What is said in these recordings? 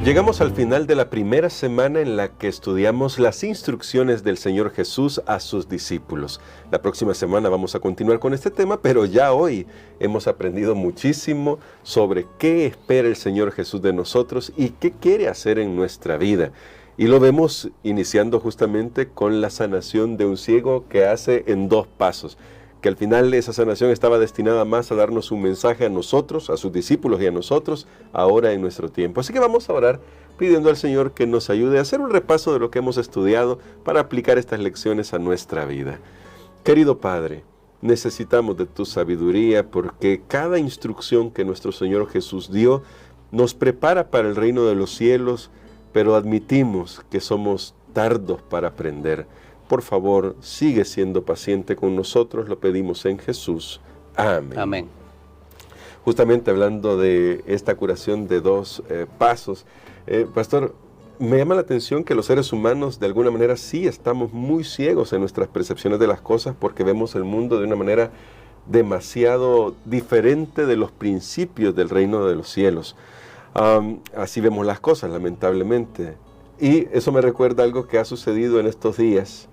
Llegamos al final de la primera semana en la que estudiamos las instrucciones del Señor Jesús a sus discípulos. La próxima semana vamos a continuar con este tema, pero ya hoy hemos aprendido muchísimo sobre qué espera el Señor Jesús de nosotros y qué quiere hacer en nuestra vida. Y lo vemos iniciando justamente con la sanación de un ciego que hace en 2 pasos. Que al final esa sanación estaba destinada más a darnos un mensaje a nosotros, a sus discípulos y a nosotros, ahora en nuestro tiempo. Así que vamos a orar pidiendo al Señor que nos ayude a hacer un repaso de lo que hemos estudiado para aplicar estas lecciones a nuestra vida. Querido Padre, necesitamos de tu sabiduría porque cada instrucción que nuestro Señor Jesús dio nos prepara para el reino de los cielos, pero admitimos que somos tardos para aprender. Por favor, sigue siendo paciente con nosotros, lo pedimos en Jesús. Amén. Amén. Justamente hablando de esta curación de 2 pasos, Pastor, me llama la atención que los seres humanos de alguna manera sí estamos muy ciegos en nuestras percepciones de las cosas porque vemos el mundo de una manera demasiado diferente de los principios del reino de los cielos. Así vemos las cosas, lamentablemente. Y eso me recuerda algo que ha sucedido en estos días.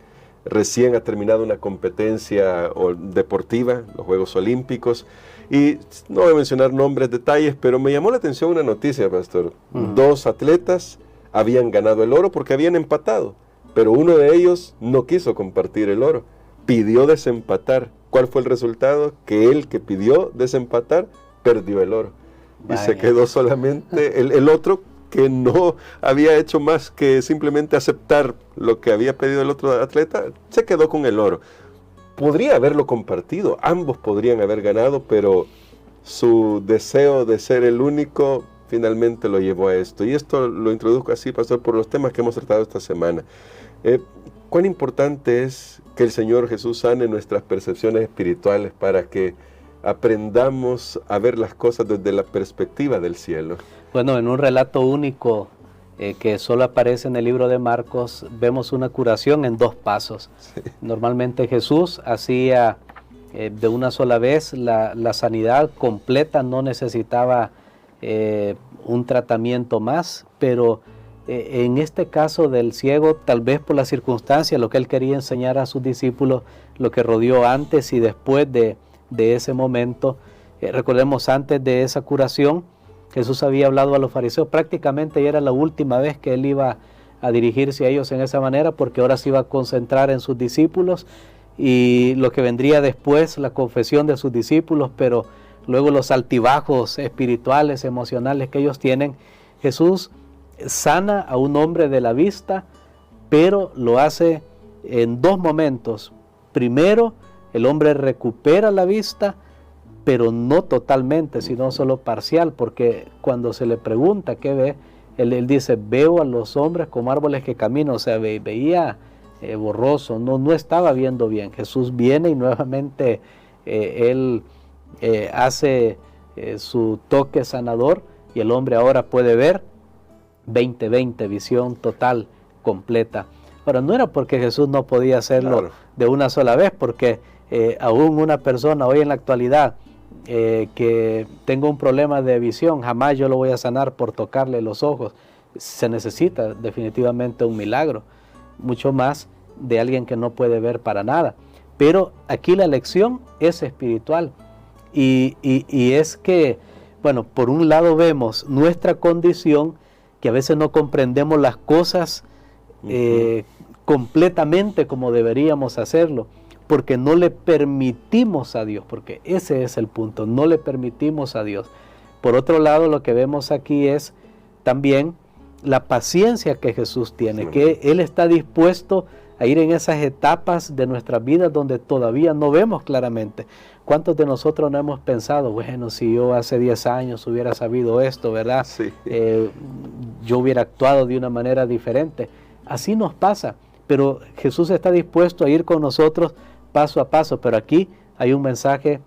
Recién ha terminado una competencia deportiva, los Juegos Olímpicos, y no voy a mencionar nombres, detalles, pero me llamó la atención una noticia, Pastor. 2 atletas habían ganado el oro porque habían empatado, pero uno de ellos no quiso compartir el oro, pidió desempatar. ¿Cuál fue el resultado? Que el que pidió desempatar perdió el oro. Vaya. Y se quedó solamente el otro, que no había hecho más que simplemente aceptar lo que había pedido el otro atleta, se quedó con el oro. Podría haberlo compartido, ambos podrían haber ganado, pero su deseo de ser el único finalmente lo llevó a esto. Y esto lo introduzco así, Pastor, por los temas que hemos tratado esta semana. ¿Cuán importante es que el Señor Jesús sane nuestras percepciones espirituales para que aprendamos a ver las cosas desde la perspectiva del cielo? Bueno, en un relato único que solo aparece en el libro de Marcos, vemos una curación en 2 pasos. Sí. Normalmente Jesús hacía de una sola vez la sanidad completa, no necesitaba un tratamiento más, pero en este caso del ciego, tal vez por la circunstancia, lo que él quería enseñar a sus discípulos, lo que rodeó antes y después de ese momento. Recordemos, antes de esa curación, Jesús había hablado a los fariseos, prácticamente ya era la última vez que él iba a dirigirse a ellos en esa manera, porque ahora se iba a concentrar en sus discípulos y lo que vendría después, la confesión de sus discípulos, pero luego los altibajos espirituales, emocionales que ellos tienen. Jesús sana a un hombre de la vista, pero lo hace en 2 momentos. Primero, el hombre recupera la vista, pero no totalmente, sino solo parcial, porque cuando se le pregunta qué ve, él dice, veo a los hombres como árboles que caminan, o sea, veía borroso, no estaba viendo bien. Jesús viene y nuevamente él hace su toque sanador y el hombre ahora puede ver 20/20, visión total, completa. Ahora, no era porque Jesús no podía hacerlo de una sola vez, porque aún una persona hoy en la actualidad que tenga un problema de visión, jamás yo lo voy a sanar por tocarle los ojos. Se necesita definitivamente un milagro, mucho más de alguien que no puede ver para nada. Pero aquí la lección es espiritual y es que, bueno, por un lado vemos nuestra condición, que a veces no comprendemos las cosas completamente como deberíamos hacerlo, porque no le permitimos a Dios, porque ese es el punto, no le permitimos a Dios. Por otro lado, lo que vemos aquí es también la paciencia que Jesús tiene, que Él está dispuesto a ir en esas etapas de nuestras vidas donde todavía no vemos claramente. ¿Cuántos de nosotros no hemos pensado, bueno, si yo hace 10 años hubiera sabido esto, ¿verdad? Sí. Yo hubiera actuado de una manera diferente. Así nos pasa, pero Jesús está dispuesto a ir con nosotros paso a paso. Pero aquí hay un mensaje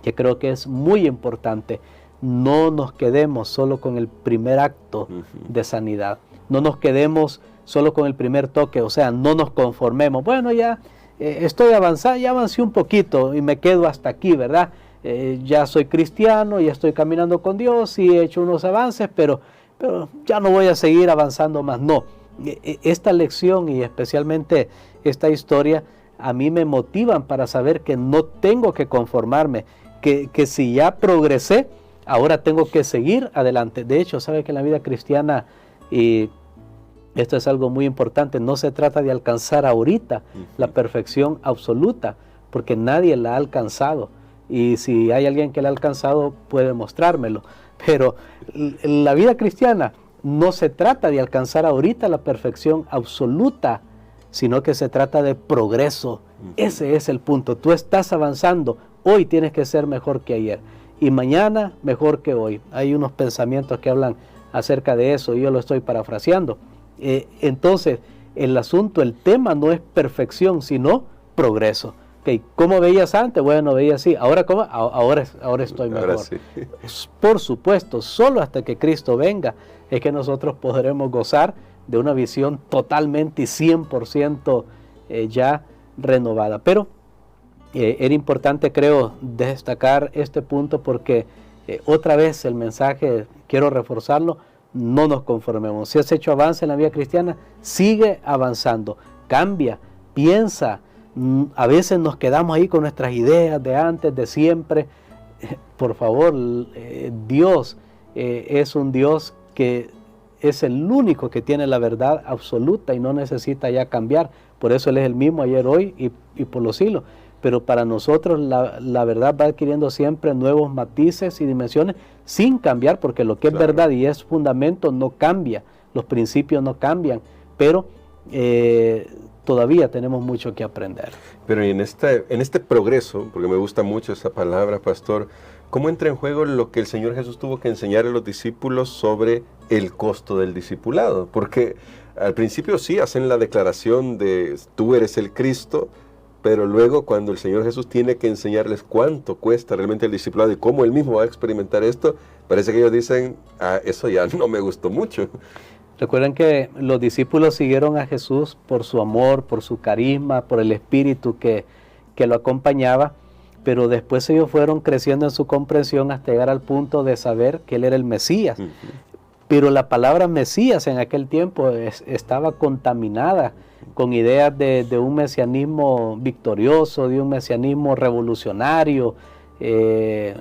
que creo que es muy importante. No nos quedemos solo con el primer acto de sanidad. No nos quedemos solo con el primer toque, o sea, no nos conformemos. Bueno, ya estoy avanzando, ya avancé un poquito y me quedo hasta aquí, ¿verdad? Ya soy cristiano, ya estoy caminando con Dios y he hecho unos avances, pero pero ya no voy a seguir avanzando más. No, esta lección y especialmente esta historia a mí me motivan para saber que no tengo que conformarme, que si ya progresé, ahora tengo que seguir adelante. De hecho, sabe que en la vida cristiana, y esto es algo muy importante, no se trata de alcanzar ahorita la perfección absoluta, porque nadie la ha alcanzado. Y si hay alguien que la ha alcanzado, puede mostrármelo. Pero la vida cristiana no se trata de alcanzar ahorita la perfección absoluta, sino que se trata de progreso. Ese es el punto. Tú estás avanzando. Hoy tienes que ser mejor que ayer. Y mañana mejor que hoy. Hay unos pensamientos que hablan acerca de eso. Y yo lo estoy parafraseando. Entonces, el asunto, el tema no es perfección, sino progreso. Okay. ¿Cómo veías antes? Bueno, veía así. ¿Ahora cómo? Ahora estoy mejor. Ahora sí. Por supuesto, solo hasta que Cristo venga es que nosotros podremos gozar de una visión totalmente y 100% ya renovada. Pero era importante, creo, destacar este punto porque otra vez el mensaje, quiero reforzarlo, no nos conformemos. Si has hecho avance en la vida cristiana, sigue avanzando, cambia, piensa. A veces nos quedamos ahí con nuestras ideas de antes, de siempre. Por favor, Dios es un Dios que es el único que tiene la verdad absoluta y no necesita ya cambiar. Por eso Él es el mismo ayer, hoy y por los siglos. Pero para nosotros la verdad va adquiriendo siempre nuevos matices y dimensiones sin cambiar, porque lo que es verdad y es fundamento no cambia, los principios no cambian, pero todavía tenemos mucho que aprender. Pero en este progreso, porque me gusta mucho esa palabra, pastor, ¿cómo entra en juego lo que el Señor Jesús tuvo que enseñar a los discípulos sobre el costo del discipulado? Porque al principio sí hacen la declaración de tú eres el Cristo, pero luego cuando el Señor Jesús tiene que enseñarles cuánto cuesta realmente el discipulado y cómo Él mismo va a experimentar esto, parece que ellos dicen, eso ya no me gustó mucho. Recuerden que los discípulos siguieron a Jesús por su amor, por su carisma, por el espíritu que lo acompañaba, pero después ellos fueron creciendo en su comprensión hasta llegar al punto de saber que Él era el Mesías. Pero la palabra Mesías en aquel tiempo estaba contaminada con ideas de un mesianismo victorioso, de un mesianismo revolucionario,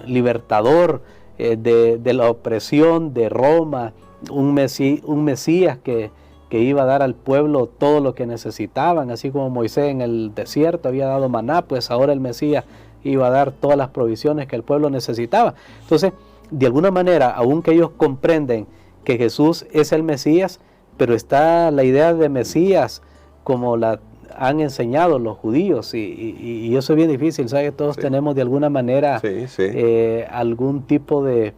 libertador de la opresión de Roma, un Mesías que iba a dar al pueblo todo lo que necesitaban, así como Moisés en el desierto había dado maná, pues ahora el Mesías iba a dar todas las provisiones que el pueblo necesitaba. Entonces, de alguna manera, aunque ellos comprenden que Jesús es el Mesías, pero está la idea de Mesías como la han enseñado los judíos, y eso es bien difícil, ¿sabes? Todos tenemos de alguna manera algún tipo de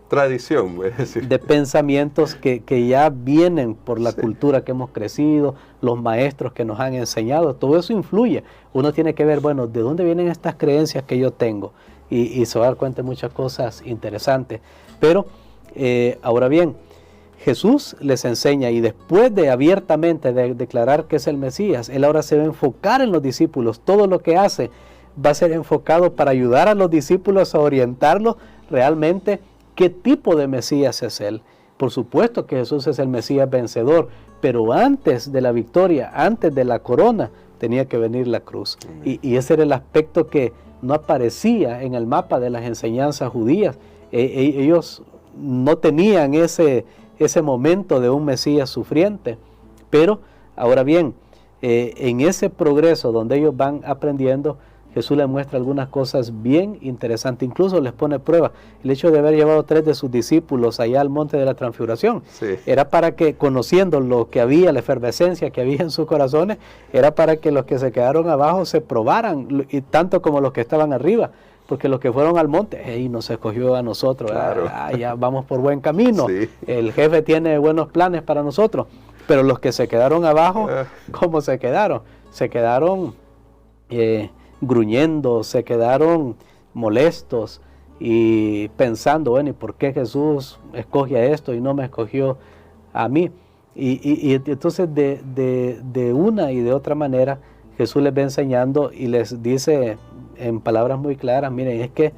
tradición, voy a decir, de pensamientos que ya vienen por la cultura que hemos crecido, los maestros que nos han enseñado, todo eso influye. Uno tiene que ver, bueno, ¿de dónde vienen estas creencias que yo tengo? Y se va a dar cuenta de muchas cosas interesantes. Pero, ahora bien, Jesús les enseña, y después de abiertamente declarar que es el Mesías, Él ahora se va a enfocar en los discípulos. Todo lo que hace va a ser enfocado para ayudar a los discípulos a orientarlos realmente qué tipo de Mesías es Él. Por supuesto que Jesús es el Mesías vencedor, pero antes de la victoria, antes de la corona, tenía que venir la cruz. Y ese era el aspecto que no aparecía en el mapa de las enseñanzas judías. Ellos no tenían ese momento de un Mesías sufriente. Pero, ahora bien, en ese progreso donde ellos van aprendiendo, Jesús les muestra algunas cosas bien interesantes, incluso les pone prueba. El hecho de haber llevado 3 de sus discípulos allá al monte de la transfiguración, era para que, conociendo lo que había, la efervescencia que había en sus corazones, era para que los que se quedaron abajo se probaran, y tanto como los que estaban arriba, porque los que fueron al monte, nos escogió a nosotros, ya vamos por buen camino, el jefe tiene buenos planes para nosotros, pero los que se quedaron abajo, ¿cómo se quedaron? Se quedaron gruñendo, se quedaron molestos y pensando, bueno, ¿y por qué Jesús escoge a esto y no me escogió a mí? Y entonces de una y de otra manera Jesús les va enseñando y les dice en palabras muy claras, miren, es que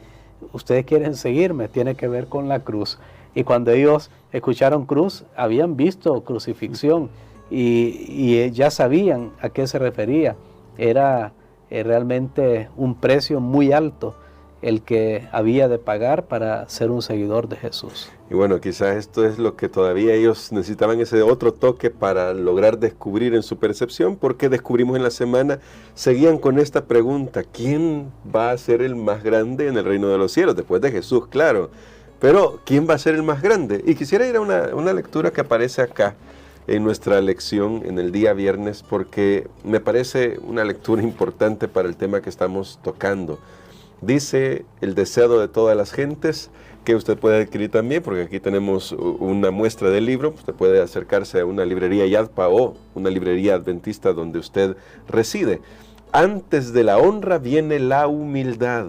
ustedes quieren seguirme, tiene que ver con la cruz. Y cuando ellos escucharon cruz, habían visto crucifixión y ya sabían a qué se refería. Era realmente un precio muy alto el que había de pagar para ser un seguidor de Jesús. Y bueno, quizás esto es lo que todavía ellos necesitaban, ese otro toque para lograr descubrir en su percepción, porque descubrimos en la semana, seguían con esta pregunta: ¿quién va a ser el más grande en el reino de los cielos? Después de Jesús, claro. Pero, ¿quién va a ser el más grande? Y quisiera ir a una lectura que aparece acá en nuestra lección en el día viernes, porque me parece una lectura importante para el tema que estamos tocando. Dice: el deseo de todas las gentes, que usted puede adquirir también, porque aquí tenemos una muestra del libro. Usted puede acercarse a una librería Yadpa o una librería adventista donde usted reside. Antes de la honra viene la humildad.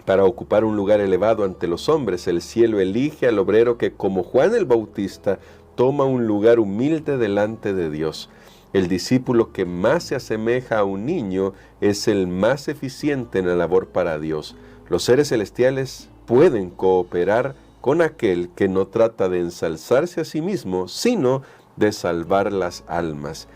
Para ocupar un lugar elevado ante los hombres, el cielo elige al obrero que, como Juan el Bautista, toma un lugar humilde delante de Dios. El discípulo que más se asemeja a un niño es el más eficiente en la labor para Dios. Los seres celestiales pueden cooperar con aquel que no trata de ensalzarse a sí mismo, sino de salvar las almas.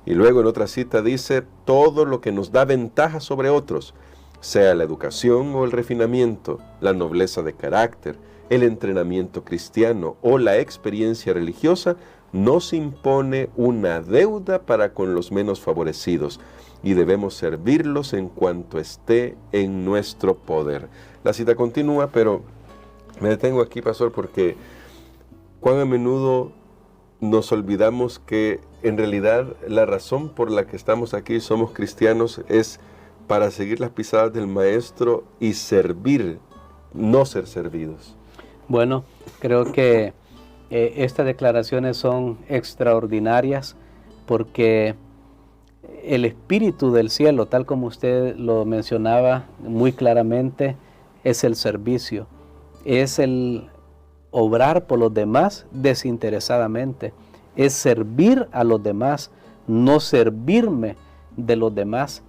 Y luego en otra cita dice: todo lo que nos da ventaja sobre otros, sea la educación o el refinamiento, la nobleza de carácter, el entrenamiento cristiano o la experiencia religiosa, nos impone una deuda para con los menos favorecidos, y debemos servirlos en cuanto esté en nuestro poder. La cita continúa, pero me detengo aquí, pastor, porque cuán a menudo nos olvidamos que en realidad la razón por la que estamos aquí, somos cristianos, es para seguir las pisadas del Maestro y servir, no ser servidos. Bueno, creo que estas declaraciones son extraordinarias, porque el espíritu del cielo, tal como usted lo mencionaba muy claramente, es el servicio, es el obrar por los demás desinteresadamente, es servir a los demás, no servirme de los demás.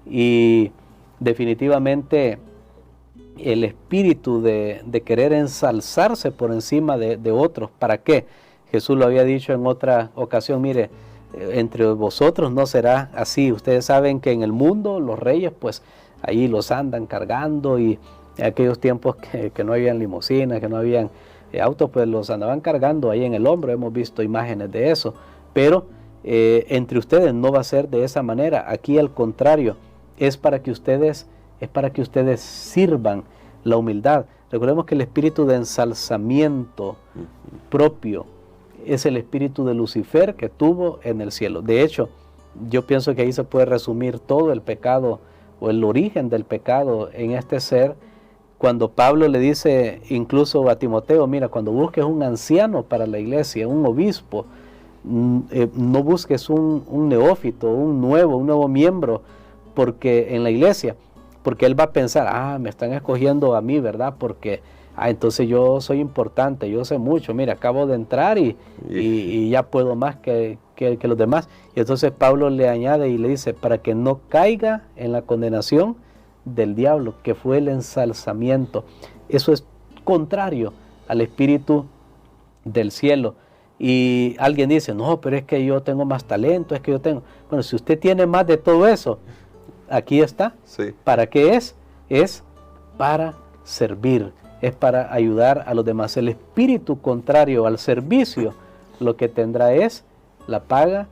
Y definitivamente el espíritu de querer ensalzarse por encima de otros. ¿Para qué? Jesús lo había dicho en otra ocasión: mire, entre vosotros no será así. Ustedes saben que en el mundo los reyes, pues ahí los andan cargando, y en aquellos tiempos que no habían limusinas, que no habían autos, pues los andaban cargando ahí en el hombro. Hemos visto imágenes de eso. Pero entre ustedes no va a ser de esa manera. Aquí, al contrario, es para que ustedes sirvan. La humildad. Recordemos que el espíritu de ensalzamiento propio es el espíritu de Lucifer que tuvo en el cielo. De hecho, yo pienso que ahí se puede resumir todo el pecado, o el origen del pecado en este ser, cuando Pablo le dice incluso a Timoteo: mira, cuando busques un anciano para la iglesia, un obispo, no busques un neófito, un nuevo miembro, porque en la iglesia, porque él va a pensar: me están escogiendo a mí, ¿verdad? Porque entonces yo soy importante, yo sé mucho, mira, acabo de entrar y ya puedo más que los demás. Y entonces Pablo le añade y le dice: para que no caiga en la condenación del diablo, que fue el ensalzamiento. Eso es contrario al espíritu del cielo. Y alguien dice: no, pero es que yo tengo más talento, es que yo tengo... Bueno, si usted tiene más de todo eso, aquí está. Sí. ¿Para qué es? Es para servir, es para ayudar a los demás. El espíritu contrario al servicio, lo que tendrá es la paga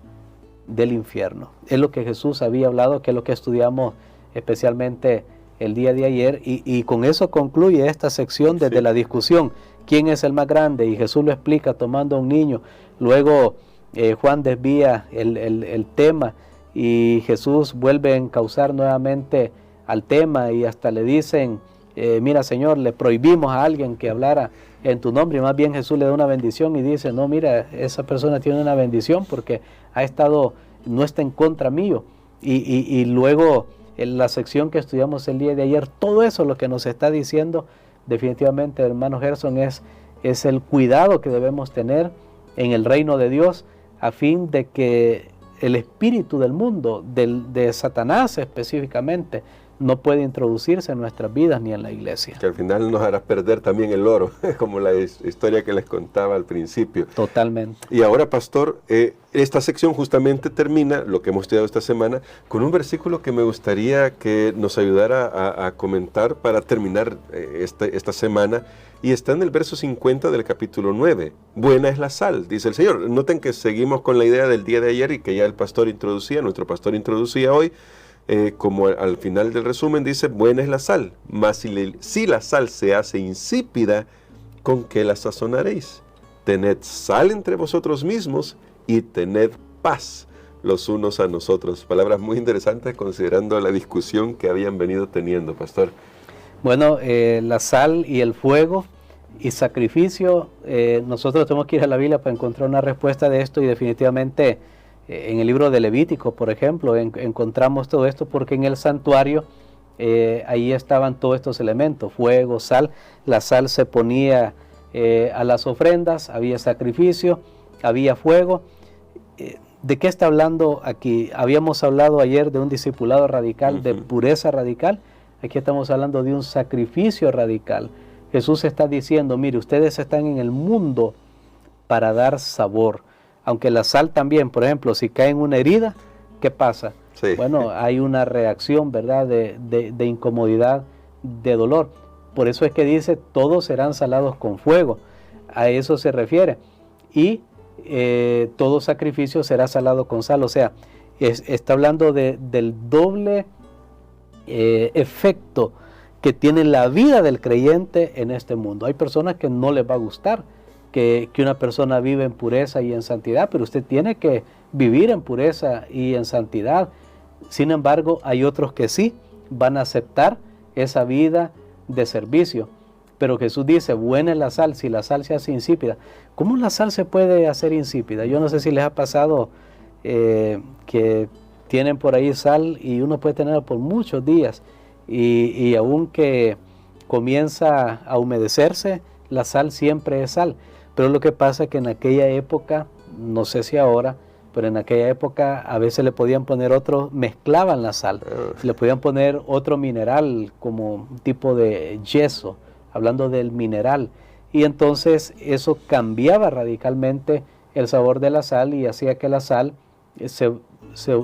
del infierno. Es lo que Jesús había hablado, que es lo que estudiamos especialmente el día de ayer, y con eso concluye esta sección desde la discusión: ¿quién es el más grande? Y Jesús lo explica tomando a un niño. Luego Juan desvía el tema, y Jesús vuelve a encauzar nuevamente al tema, y hasta le dicen: mira, Señor, le prohibimos a alguien que hablara en tu nombre. Y más bien Jesús le da una bendición y dice: no, mira, esa persona tiene una bendición porque no está en contra mío. Y luego en la sección que estudiamos el día de ayer, todo eso lo que nos está diciendo definitivamente, hermano Gerson, es el cuidado que debemos tener en el reino de Dios, a fin de que el espíritu del mundo, de Satanás específicamente, no puede introducirse en nuestras vidas ni en la iglesia. Que al final nos hará perder también el oro, como la historia que les contaba al principio. Totalmente. Y ahora, pastor, esta sección justamente termina, lo que hemos estudiado esta semana, con un versículo que me gustaría que nos ayudara a comentar para terminar esta semana, y está en el verso 50 del capítulo 9. Buena es la sal, dice el Señor. Noten que seguimos con la idea del día de ayer y que ya nuestro pastor introducía hoy. Como al final del resumen dice, buena es la sal, mas si la sal se hace insípida, ¿con qué la sazonaréis? Tened sal entre vosotros mismos y tened paz los unos a nosotros. Palabras muy interesantes considerando la discusión que habían venido teniendo, pastor. Bueno, la sal y el fuego y sacrificio, nosotros tenemos que ir a la Biblia para encontrar una respuesta de esto, y definitivamente en el libro de Levítico, por ejemplo, encontramos todo esto, porque en el santuario ahí estaban todos estos elementos, fuego, sal. La sal se ponía a las ofrendas, había sacrificio, había fuego. ¿De qué está hablando aquí? Habíamos hablado ayer de un discipulado radical, de pureza radical. Aquí estamos hablando de un sacrificio radical. Jesús está diciendo, mire, ustedes están en el mundo para dar sabor. Aunque la sal también, por ejemplo, si cae en una herida, ¿qué pasa? Sí. Bueno, hay una reacción, ¿verdad?, de incomodidad, de dolor. Por eso es que dice, todos serán salados con fuego. A eso se refiere. Y todo sacrificio será salado con sal. O sea, está hablando del doble efecto que tiene la vida del creyente en este mundo. Hay personas que no les va a gustar que una persona vive en pureza y en santidad, pero usted tiene que vivir en pureza y en santidad. Sin embargo, hay otros que sí van a aceptar esa vida de servicio. Pero Jesús dice, buena es la sal, si la sal se hace insípida. ¿Cómo la sal se puede hacer insípida? Yo no sé si les ha pasado que tienen por ahí sal y uno puede tenerla por muchos días y aunque comienza a humedecerse, la sal siempre es sal. Pero lo que pasa es que en aquella época, no sé si ahora, pero en aquella época a veces le podían poner mezclaban la sal, le podían poner otro mineral como un tipo de yeso, hablando del mineral, y entonces eso cambiaba radicalmente el sabor de la sal y hacía que la sal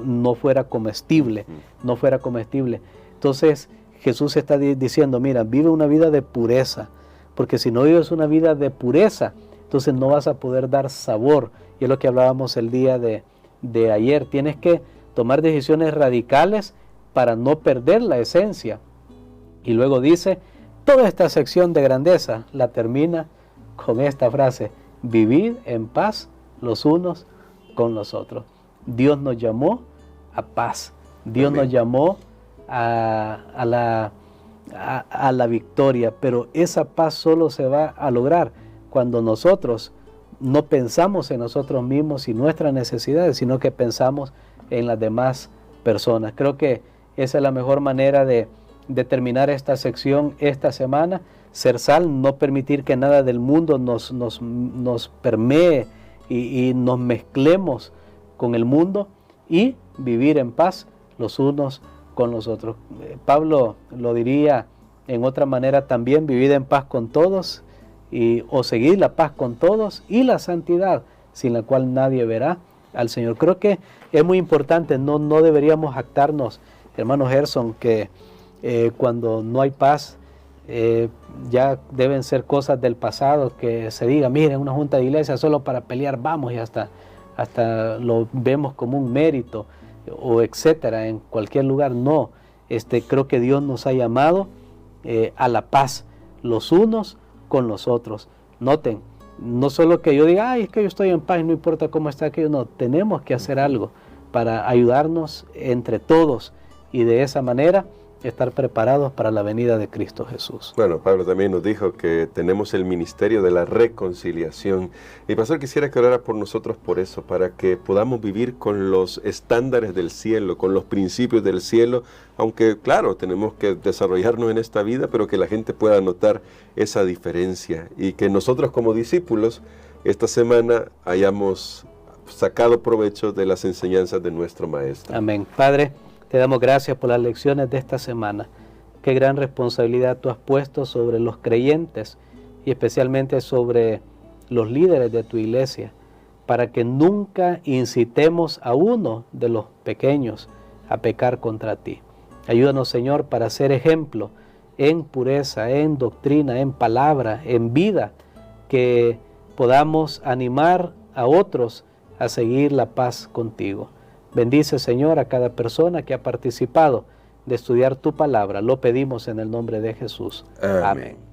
no fuera comestible, no fuera comestible. Entonces Jesús está diciendo, mira, vive una vida de pureza, porque si no vives una vida de pureza, entonces no vas a poder dar sabor. Y es lo que hablábamos el día de ayer. Tienes que tomar decisiones radicales para no perder la esencia. Y luego dice, toda esta sección de grandeza la termina con esta frase, vivid en paz los unos con los otros. Dios nos llamó a paz. Dios nos llamó a la victoria, pero esa paz solo se va a lograr cuando nosotros no pensamos en nosotros mismos y nuestras necesidades, sino que pensamos en las demás personas. Creo que esa es la mejor manera de terminar esta sección esta semana. Ser sal, no permitir que nada del mundo nos permee y nos mezclemos con el mundo, y vivir en paz los unos con los otros. Pablo lo diría en otra manera también, vivir en paz con todos, o seguir la paz con todos y la santidad, sin la cual nadie verá al Señor. Creo que es muy importante, no deberíamos jactarnos, hermano Gerson, que cuando no hay paz, ya deben ser cosas del pasado, que se diga, miren, una junta de iglesia solo para pelear vamos, y hasta lo vemos como un mérito, o etcétera, en cualquier lugar. No, creo que Dios nos ha llamado a la paz, los unos con los otros. Noten, no solo que yo diga, ay, es que yo estoy en paz, no importa cómo está aquello. No, tenemos que hacer algo para ayudarnos entre todos, y de esa manera estar preparados para la venida de Cristo Jesús. Bueno, Pablo también nos dijo que tenemos el ministerio de la reconciliación. Y pastor, quisiera que orara por nosotros por eso, para que podamos vivir con los estándares del cielo, con los principios del cielo, aunque claro, tenemos que desarrollarnos en esta vida, pero que la gente pueda notar esa diferencia, y que nosotros como discípulos esta semana hayamos sacado provecho de las enseñanzas de nuestro Maestro. Amén. Padre, Te damos gracias por las lecciones de esta semana. Qué gran responsabilidad tú has puesto sobre los creyentes y especialmente sobre los líderes de tu iglesia, para que nunca incitemos a uno de los pequeños a pecar contra ti. Ayúdanos, Señor, para ser ejemplo en pureza, en doctrina, en palabra, en vida, que podamos animar a otros a seguir la paz contigo. Bendice, Señor, a cada persona que ha participado de estudiar tu palabra. Lo pedimos en el nombre de Jesús. Amén. Amén.